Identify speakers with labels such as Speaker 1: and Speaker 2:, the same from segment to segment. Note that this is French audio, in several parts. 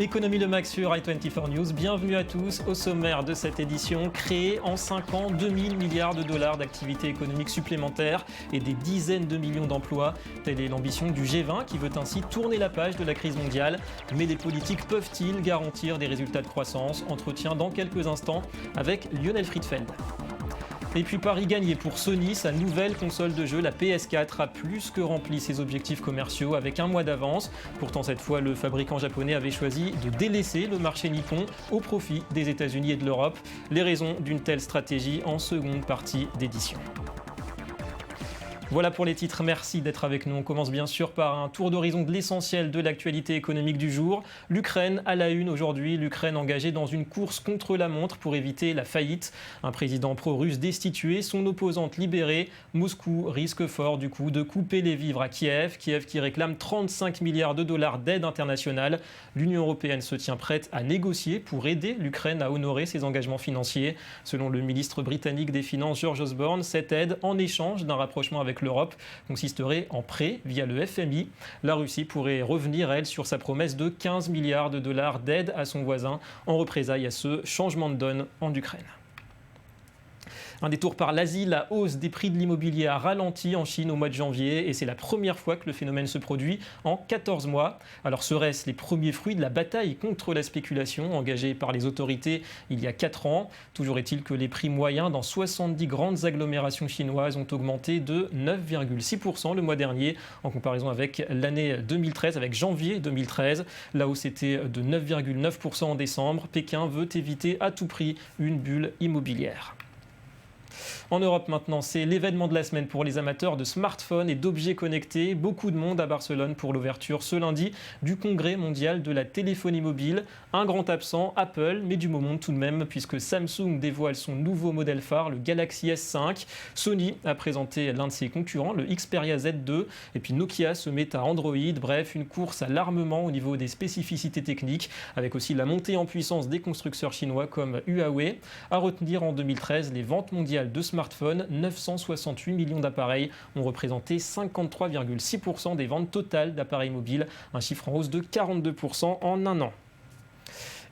Speaker 1: Économie le Max sur i24 News. Bienvenue à tous. Au sommaire de cette édition, créer en 5 ans 2000 milliards de dollars d'activités économiques supplémentaires et des dizaines de millions d'emplois. Telle est l'ambition du G20 qui veut ainsi tourner la page de la crise mondiale. Mais les politiques peuvent-ils garantir des résultats de croissance? Entretien dans quelques instants avec Lionel Friedfeld. Et puis Paris gagné pour Sony, sa nouvelle console de jeu, la PS4, a plus que rempli ses objectifs commerciaux avec un mois d'avance. Pourtant cette fois, le fabricant japonais avait choisi de délaisser le marché nippon au profit des États-Unis et de l'Europe. Les raisons d'une telle stratégie en seconde partie d'édition. Voilà pour les titres, merci d'être avec nous. On commence bien sûr par un tour d'horizon de l'essentiel de l'actualité économique du jour. L'Ukraine à la une aujourd'hui, l'Ukraine engagée dans une course contre la montre pour éviter la faillite. Un président pro-russe destitué, son opposante libérée. Moscou risque fort du coup de couper les vivres à Kiev. Kiev qui réclame 35 milliards de dollars d'aide internationale. L'Union européenne se tient prête à négocier pour aider l'Ukraine à honorer ses engagements financiers. Selon le ministre britannique des Finances George Osborne, cette aide, en échange d'un rapprochement avec l'Europe, consisterait en prêt via le FMI. La Russie pourrait revenir, elle, sur sa promesse de 15 milliards de dollars d'aide à son voisin en représailles à ce changement de donne en Ukraine. Un détour par l'Asie, la hausse des prix de l'immobilier a ralenti en Chine au mois de janvier et c'est la première fois que le phénomène se produit en 14 mois. Alors seraient-ce les premiers fruits de la bataille contre la spéculation engagée par les autorités il y a 4 ans? Toujours est-il que les prix moyens dans 70 grandes agglomérations chinoises ont augmenté de 9,6% le mois dernier en comparaison avec l'année 2013, avec janvier 2013. La hausse était de 9,9% en décembre. Pékin veut éviter à tout prix une bulle immobilière. En Europe maintenant, c'est l'événement de la semaine pour les amateurs de smartphones et d'objets connectés. Beaucoup de monde à Barcelone pour l'ouverture ce lundi du congrès mondial de la téléphonie mobile. Un grand absent, Apple, mais du moment tout de même puisque Samsung dévoile son nouveau modèle phare, le Galaxy S5. Sony a présenté l'un de ses concurrents, le Xperia Z2. Et puis Nokia se met à Android. Bref, une course à l'armement au niveau des spécificités techniques, avec aussi la montée en puissance des constructeurs chinois comme Huawei. À retenir en 2013, les ventes mondiales de smartphones, 968 millions d'appareils ont représenté 53,6% des ventes totales d'appareils mobiles, un chiffre en hausse de 42% en un an.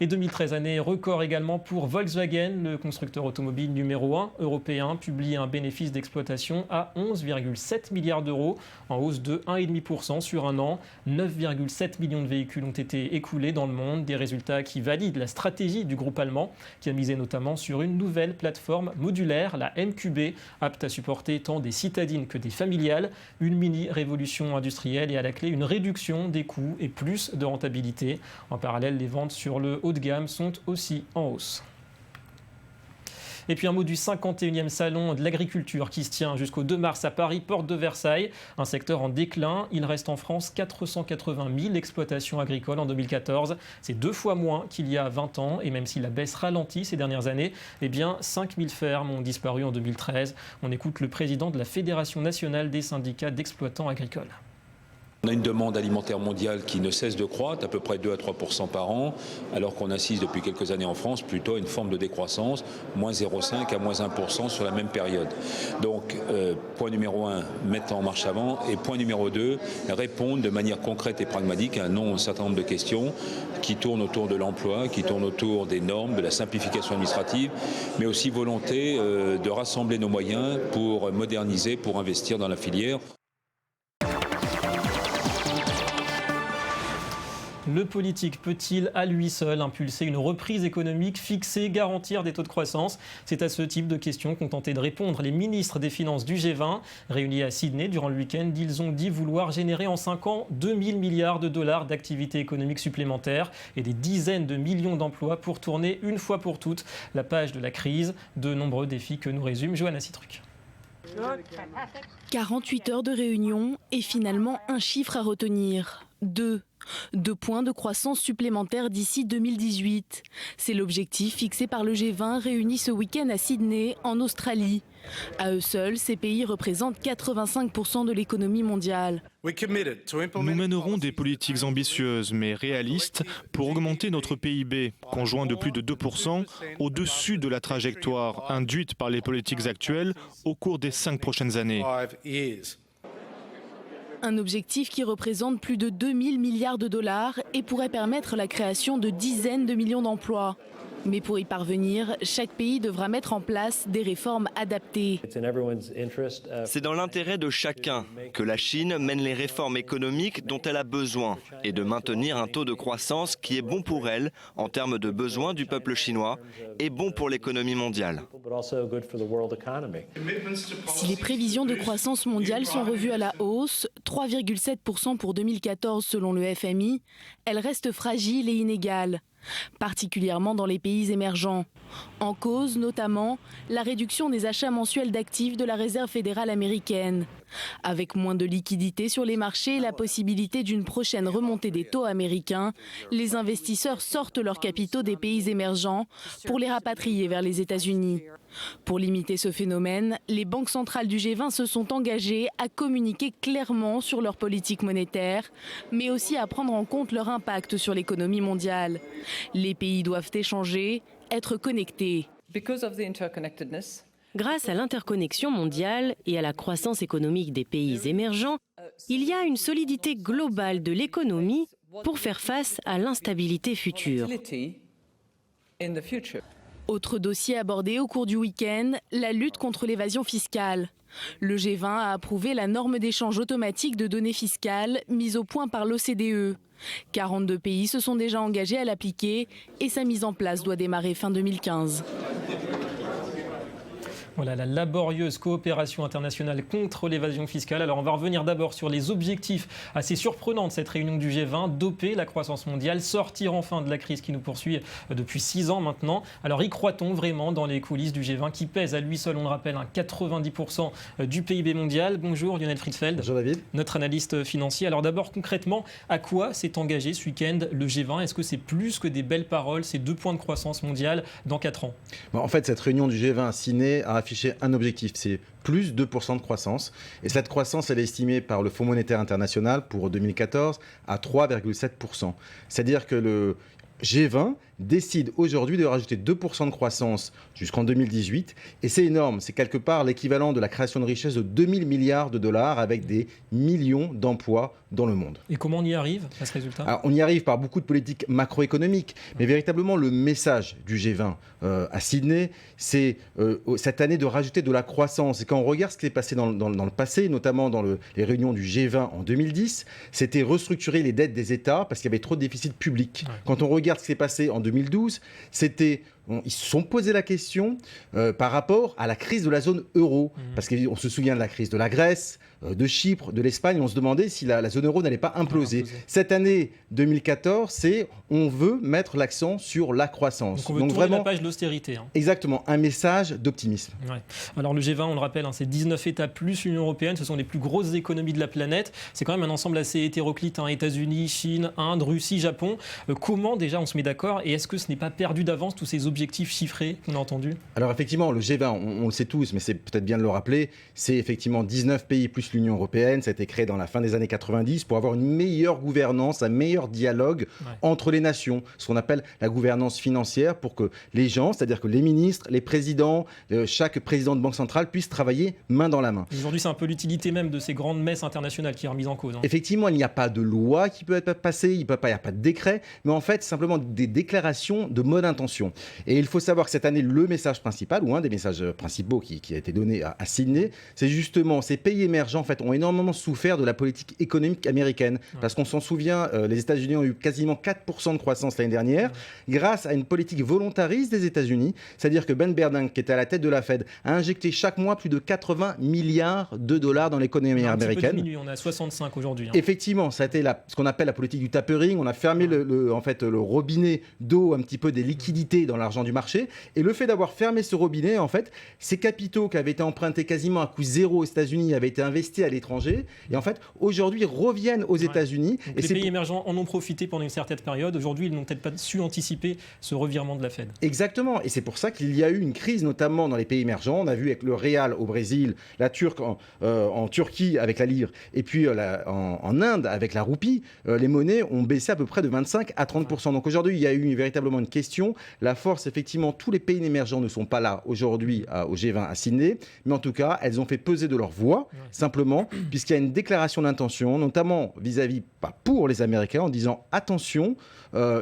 Speaker 1: Et 2013, année record également pour Volkswagen, le constructeur automobile numéro 1 européen, publie un bénéfice d'exploitation à 11,7 milliards d'euros, en hausse de 1,5% sur un an. 9,7 millions de véhicules ont été écoulés dans le monde, des résultats qui valident la stratégie du groupe allemand, qui a misé notamment sur une nouvelle plateforme modulaire, la MQB, apte à supporter tant des citadines que des familiales. Une mini-révolution industrielle et à la clé une réduction des coûts et plus de rentabilité. En parallèle, les ventes sur le haut de gamme sont aussi en hausse. Et puis un mot du 51e salon de l'agriculture qui se tient jusqu'au 2 mars à Paris, porte de Versailles. Un secteur en déclin. Il reste en France 480 000 exploitations agricoles en 2014. C'est 2 fois moins qu'il y a 20 ans. Et même si la baisse ralentit ces dernières années, eh bien 5 000 fermes ont disparu en 2013. On écoute le président de la Fédération nationale des syndicats d'exploitants agricoles.
Speaker 2: On a une demande alimentaire mondiale qui ne cesse de croître, à peu près 2 à 3% par an, alors qu'on assiste depuis quelques années en France plutôt à une forme de décroissance, moins 0,5 à moins 1% sur la même période. Donc, point numéro 1, mettre en marche avant, et point numéro 2, répondre de manière concrète et pragmatique à un certain nombre de questions qui tournent autour de l'emploi, qui tournent autour des normes, de la simplification administrative, mais aussi volonté de rassembler nos moyens pour moderniser, pour investir dans la filière.
Speaker 1: Le politique peut-il à lui seul impulser une reprise économique, fixer, garantir des taux de croissance? C'est à ce type de questions qu'ont tenté de répondre les ministres des Finances du G20. Réunis à Sydney durant le week-end, ils ont dit vouloir générer en 5 ans 2000 milliards de dollars d'activité économique supplémentaires et des dizaines de millions d'emplois pour tourner une fois pour toutes la page de la crise. De nombreux défis que nous résume Johanna Citruc.
Speaker 3: 48 heures de réunion et finalement un chiffre à retenir. 2 points de croissance supplémentaires d'ici 2018. C'est l'objectif fixé par le G20 réuni ce week-end à Sydney, en Australie. À eux seuls, ces pays représentent 85% de l'économie mondiale.
Speaker 4: Nous mènerons des politiques ambitieuses mais réalistes pour augmenter notre PIB, conjoint de plus de 2%, au-dessus de la trajectoire induite par les politiques actuelles au cours des 5 prochaines années.
Speaker 3: Un objectif qui représente plus de 2000 milliards de dollars et pourrait permettre la création de dizaines de millions d'emplois. Mais pour y parvenir, chaque pays devra mettre en place des réformes adaptées.
Speaker 5: C'est dans l'intérêt de chacun que la Chine mène les réformes économiques dont elle a besoin et de maintenir un taux de croissance qui est bon pour elle en termes de besoins du peuple chinois et bon pour l'économie mondiale.
Speaker 3: Si les prévisions de croissance mondiale sont revues à la hausse, 3,7% pour 2014 selon le FMI, elles restent fragiles et inégales, particulièrement dans les pays émergents. En cause, notamment, la réduction des achats mensuels d'actifs de la Réserve fédérale américaine. Avec moins de liquidités sur les marchés et la possibilité d'une prochaine remontée des taux américains, les investisseurs sortent leurs capitaux des pays émergents pour les rapatrier vers les États-Unis. Pour limiter ce phénomène, les banques centrales du G20 se sont engagées à communiquer clairement sur leur politique monétaire, mais aussi à prendre en compte leur impact sur l'économie mondiale. Les pays doivent échanger, être connectés.
Speaker 6: Grâce à l'interconnexion mondiale et à la croissance économique des pays émergents, il y a une solidité globale de l'économie pour faire face à l'instabilité future.
Speaker 3: Autre dossier abordé au cours du week-end, la lutte contre l'évasion fiscale. Le G20 a approuvé la norme d'échange automatique de données fiscales mise au point par l'OCDE. 42 pays se sont déjà engagés à l'appliquer et sa mise en place doit démarrer fin 2015.
Speaker 1: Voilà la laborieuse coopération internationale contre l'évasion fiscale. Alors on va revenir d'abord sur les objectifs assez surprenants de cette réunion du G20, doper la croissance mondiale, sortir enfin de la crise qui nous poursuit depuis 6 ans maintenant. Alors y croit-on vraiment dans les coulisses du G20 qui pèse à lui seul, on le rappelle, 90% du PIB mondial? Bonjour Lionel Friedfeld.
Speaker 7: Bonjour David.
Speaker 1: Notre analyste financier. Alors d'abord concrètement, à quoi s'est engagé ce week-end le G20? Est-ce que c'est plus que des belles paroles, ces 2 points de croissance mondiale dans 4 ans?
Speaker 7: En fait, cette réunion du G20 ciné a affiché un objectif, c'est plus 2% de croissance. Et cette croissance, elle est estimée par le Fonds monétaire international pour 2014 à 3,7%. C'est-à-dire que le G20 décide aujourd'hui de rajouter 2% de croissance jusqu'en 2018. Et c'est énorme, c'est quelque part l'équivalent de la création de richesse de 2000 milliards de dollars avec des millions d'emplois dans le monde.
Speaker 1: Et comment on y arrive à ce résultat?
Speaker 7: Alors, on y arrive par beaucoup de politiques macroéconomiques, mais véritablement le message du G20 à Sydney, c'est cette année de rajouter de la croissance. Et quand on regarde ce qui s'est passé dans le passé, notamment dans les réunions du G20 en 2010, c'était restructurer les dettes des États parce qu'il y avait trop de déficit public. Ouais. Quand on regarde ce qui s'est passé en 2012, ils se sont posé la question par rapport à la crise de la zone euro. Parce qu'on se souvient de la crise de la Grèce, de Chypre, de l'Espagne. On se demandait si la zone euro n'allait pas imploser. Cette année 2014, on veut mettre l'accent sur la croissance.
Speaker 1: Donc on veut tourner vraiment la page de l'austérité.
Speaker 7: Exactement, un message d'optimisme.
Speaker 1: Ouais. Alors le G20, on le rappelle, c'est 19 États plus l'Union européenne. Ce sont les plus grosses économies de la planète. C'est quand même un ensemble assez hétéroclite. États-Unis, Chine, Inde, Russie, Japon. Comment déjà on se met d'accord? Et est-ce que ce n'est pas perdu d'avance tous ces objectifs chiffrés qu'on a entendus?
Speaker 7: Alors effectivement, le G20, on le sait tous, mais c'est peut-être bien de le rappeler, c'est effectivement 19 pays plus l'Union européenne. Ça a été créé dans la fin des années 90 pour avoir une meilleure gouvernance, un meilleur dialogue entre les nations, ce qu'on appelle la gouvernance financière, pour que les gens, c'est-à-dire que les ministres, les présidents, chaque président de banque centrale puisse travailler main dans la main.
Speaker 1: Aujourd'hui, c'est un peu l'utilité même de ces grandes messes internationales qui est remise en cause.
Speaker 7: Effectivement, il n'y a pas de loi qui peut être passée, il n'y a pas de décret, mais en fait, c'est simplement des déclarations de bonne intention. Et il faut savoir que cette année, le message principal, ou un des messages principaux qui a été donné à Sydney, c'est justement ces pays émergents en fait, ont énormément souffert de la politique économique américaine. Parce qu'on s'en souvient, les États-Unis ont eu quasiment 4% de croissance l'année dernière, grâce à une politique volontariste des États-Unis. C'est-à-dire que Ben Bernanke, qui était à la tête de la Fed, a injecté chaque mois plus de 80 milliards de dollars dans l'économie américaine.
Speaker 1: On est à 65 aujourd'hui.
Speaker 7: Effectivement, ça a été ce qu'on appelle la politique du tapering. On a fermé le robinet d'eau, un petit peu des liquidités dans l'argent du marché. Et le fait d'avoir fermé ce robinet, en fait, ces capitaux qui avaient été empruntés quasiment à coût zéro aux États-Unis avaient été investis à l'étranger. Et en fait, aujourd'hui, reviennent aux États-Unis.
Speaker 1: Et les pays émergents en ont profité pendant une certaine période. Aujourd'hui, ils n'ont peut-être pas su anticiper ce revirement de la Fed.
Speaker 7: Exactement. Et c'est pour ça qu'il y a eu une crise, notamment dans les pays émergents. On a vu avec le Real au Brésil, la Turque en Turquie avec la livre, et puis en Inde avec la roupie, les monnaies ont baissé à peu près de 25 à 30%. Donc aujourd'hui, il y a eu véritablement une question. La force, effectivement, tous les pays émergents ne sont pas là aujourd'hui au G20 à Sydney, mais en tout cas, elles ont fait peser de leur voix, simplement, puisqu'il y a une déclaration d'intention, notamment vis-à-vis, pas pour les Américains, en disant attention,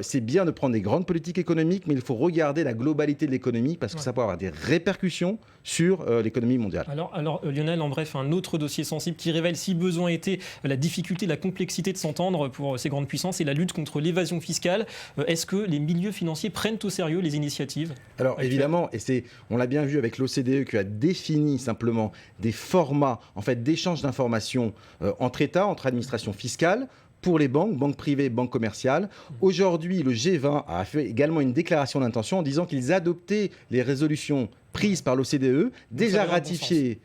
Speaker 7: c'est bien de prendre des grandes politiques économiques, mais il faut regarder la globalité de l'économie parce que ça peut avoir des répercussions sur l'économie mondiale.
Speaker 1: Alors Lionel, en bref, un autre dossier sensible qui révèle, si besoin était, la difficulté, la complexité de s'entendre pour ces grandes puissances et la lutte contre l'évasion fiscale. Est-ce que les milieux financiers prennent au sérieux les initiatives ?
Speaker 7: Alors évidemment, et on l'a bien vu avec l'OCDE qui a défini simplement des formats en fait, d'échange d'informations entre États, entre administrations fiscales, pour les banques privées, banques commerciales. Aujourd'hui, le G20 a fait également une déclaration d'intention en disant qu'ils adoptaient les résolutions prises par l'OCDE, déjà ratifiées.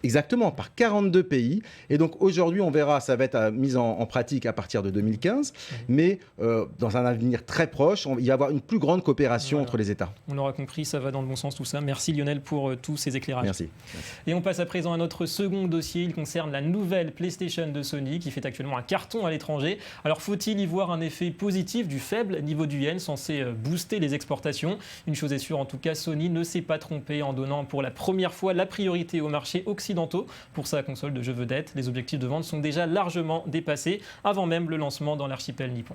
Speaker 7: Exactement, par 42 pays. Et donc aujourd'hui, on verra, ça va être mis en pratique à partir de 2015. Mais dans un avenir très proche, il va y avoir une plus grande coopération entre les États.
Speaker 1: On l'aura compris, ça va dans le bon sens tout ça. Merci Lionel pour tous ces éclairages.
Speaker 7: Merci.
Speaker 1: Et on passe à présent à notre second dossier. Il concerne la nouvelle PlayStation de Sony qui fait actuellement un carton à l'étranger. Alors faut-il y voir un effet positif du faible niveau du yen censé booster les exportations ? Une chose est sûre, en tout cas, Sony ne s'est pas trompé en donnant pour la première fois la priorité au marché occidental pour sa console de jeux vedette. Les objectifs de vente sont déjà largement dépassés avant même le lancement dans l'archipel nippon.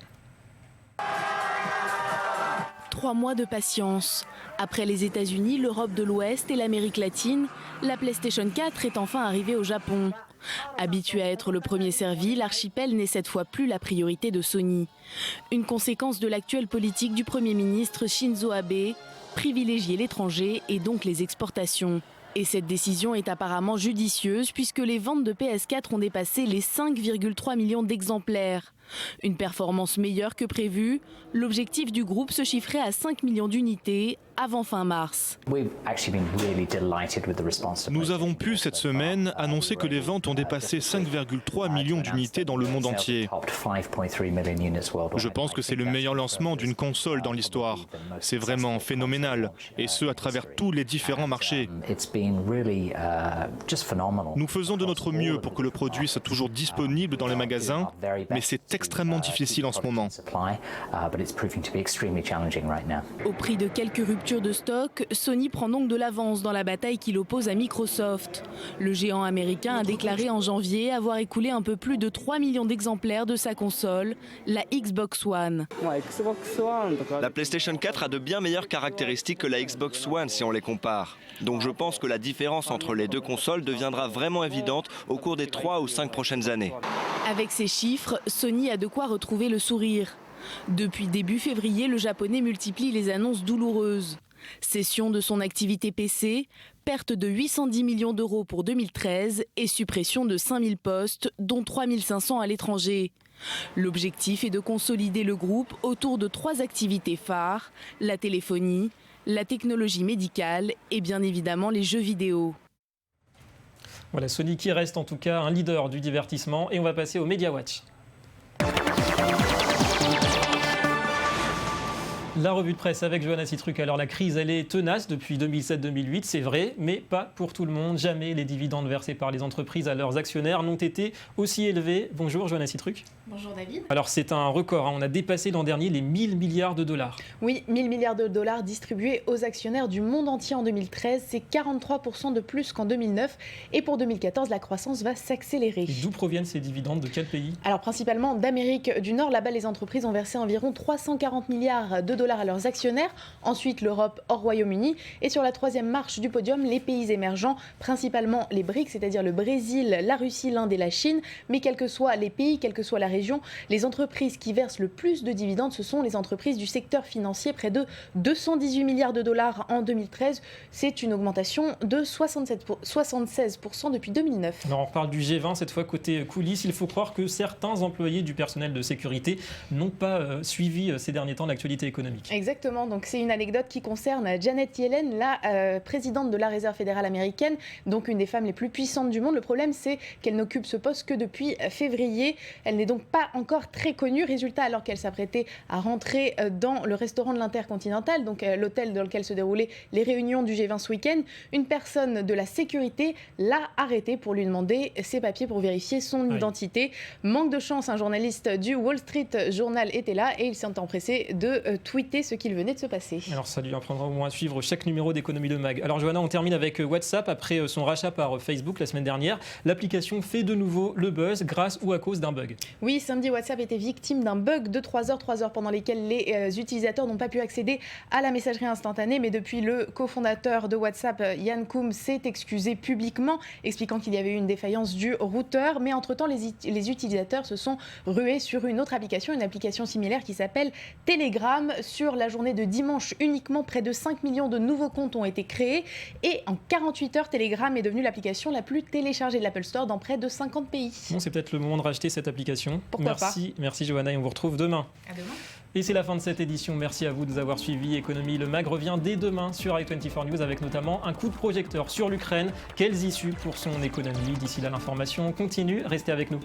Speaker 3: 3 mois de patience. Après les États-Unis, l'Europe de l'Ouest et l'Amérique latine, la PlayStation 4 est enfin arrivée au Japon. Habitué à être le premier servi, l'archipel n'est cette fois plus la priorité de Sony. Une conséquence de l'actuelle politique du Premier ministre Shinzo Abe, privilégier l'étranger et donc les exportations. Et cette décision est apparemment judicieuse puisque les ventes de PS4 ont dépassé les 5,3 millions d'exemplaires. Une performance meilleure que prévu, l'objectif du groupe se chiffrait à 5 millions d'unités avant fin mars.
Speaker 4: Nous avons pu cette semaine annoncer que les ventes ont dépassé 5,3 millions d'unités dans le monde entier. Je pense que c'est le meilleur lancement d'une console dans l'histoire. C'est vraiment phénoménal, et ce à travers tous les différents marchés. Nous faisons de notre mieux pour que le produit soit toujours disponible dans les magasins, mais c'est extrêmement difficile en ce moment.
Speaker 3: Au prix de quelques ruptures de stock, Sony prend donc de l'avance dans la bataille qui l'oppose à Microsoft. Le géant américain a déclaré en janvier avoir écoulé un peu plus de 3 millions d'exemplaires de sa console, la Xbox One.
Speaker 5: La PlayStation 4 a de bien meilleures caractéristiques que la Xbox One si on les compare. Donc je pense que la différence entre les deux consoles deviendra vraiment évidente au cours des 3 ou 5 prochaines années.
Speaker 3: Avec ces chiffres, Sony a de quoi retrouver le sourire. Depuis début février, le japonais multiplie les annonces douloureuses. Cession de son activité PC, perte de 810 millions d'euros pour 2013 et suppression de 5000 postes, dont 3500 à l'étranger. L'objectif est de consolider le groupe autour de 3 activités phares, la téléphonie, la technologie médicale et bien évidemment les jeux vidéo.
Speaker 1: Voilà, Sony qui reste en tout cas un leader du divertissement. Et on va passer au Media Watch. La revue de presse avec Johanna Citruc. Alors la crise, elle est tenace depuis 2007-2008, c'est vrai, mais pas pour tout le monde. Jamais les dividendes versés par les entreprises à leurs actionnaires n'ont été aussi élevés. Bonjour Johanna Citruc.
Speaker 8: Bonjour David.
Speaker 1: Alors c'est un record, hein. On a dépassé l'an dernier les 1000 milliards de dollars.
Speaker 8: Oui, 1000 milliards de dollars distribués aux actionnaires du monde entier en 2013. C'est 43% de plus qu'en 2009. Et pour 2014, la croissance va s'accélérer.
Speaker 1: Et d'où proviennent ces dividendes ? De quel pays ?
Speaker 8: Alors principalement d'Amérique du Nord. Là-bas, les entreprises ont versé environ 340 milliards de dollars à leurs actionnaires. Ensuite, l'Europe hors Royaume-Uni. Et sur la troisième marche du podium, les pays émergents, principalement les BRICS, c'est-à-dire le Brésil, la Russie, l'Inde et la Chine. Mais quels que soient les pays, quelle que soit la région, les entreprises qui versent le plus de dividendes, ce sont les entreprises du secteur financier, près de 218 milliards de dollars en 2013. C'est une augmentation de 76% depuis 2009.
Speaker 1: Alors on reparle du G20, cette fois côté coulisses. Il faut croire que certains employés du personnel de sécurité n'ont pas suivi ces derniers temps l'actualité économique.
Speaker 8: Exactement, donc c'est une anecdote qui concerne Janet Yellen, la présidente de la Réserve fédérale américaine, donc une des femmes les plus puissantes du monde. Le problème, c'est qu'elle n'occupe ce poste que depuis février. Elle n'est donc pas encore très connue. Résultat, alors qu'elle s'apprêtait à rentrer dans le restaurant de l'Intercontinental, donc l'hôtel dans lequel se déroulaient les réunions du G20 ce week-end, une personne de la sécurité l'a arrêtée pour lui demander ses papiers pour vérifier son identité. Manque de chance, un journaliste du Wall Street Journal était là et il s'est empressé de tweeter tweeté ce qu'il venait de se passer.
Speaker 1: Alors ça lui apprendra au moins à suivre chaque numéro d'Économie le Mag. Alors Johanna, on termine avec WhatsApp. Après son rachat par Facebook la semaine dernière, l'application fait de nouveau le buzz grâce ou à cause d'un bug.
Speaker 8: Oui, samedi, WhatsApp était victime d'un bug de 3 heures pendant lesquelles les utilisateurs n'ont pas pu accéder à la messagerie instantanée. Mais depuis, le cofondateur de WhatsApp, Yann Koum, s'est excusé publiquement, expliquant qu'il y avait eu une défaillance du routeur. Mais entre-temps, les utilisateurs se sont rués sur une autre application, une application similaire qui s'appelle Telegram. Sur la journée de dimanche uniquement, près de 5 millions de nouveaux comptes ont été créés. Et en 48 heures, Telegram est devenue l'application la plus téléchargée de l'Apple Store dans près de 50 pays.
Speaker 1: Bon, c'est peut-être le moment de racheter cette application.
Speaker 8: Pourquoi pas.
Speaker 1: Merci Johanna et on vous retrouve demain.
Speaker 8: À demain.
Speaker 1: Et c'est la fin de cette édition. Merci à vous de nous avoir suivis. Économie le Mag revient dès demain sur i24 News avec notamment un coup de projecteur sur l'Ukraine. Quelles issues pour son économie? D'ici là, l'information continue. Restez avec nous.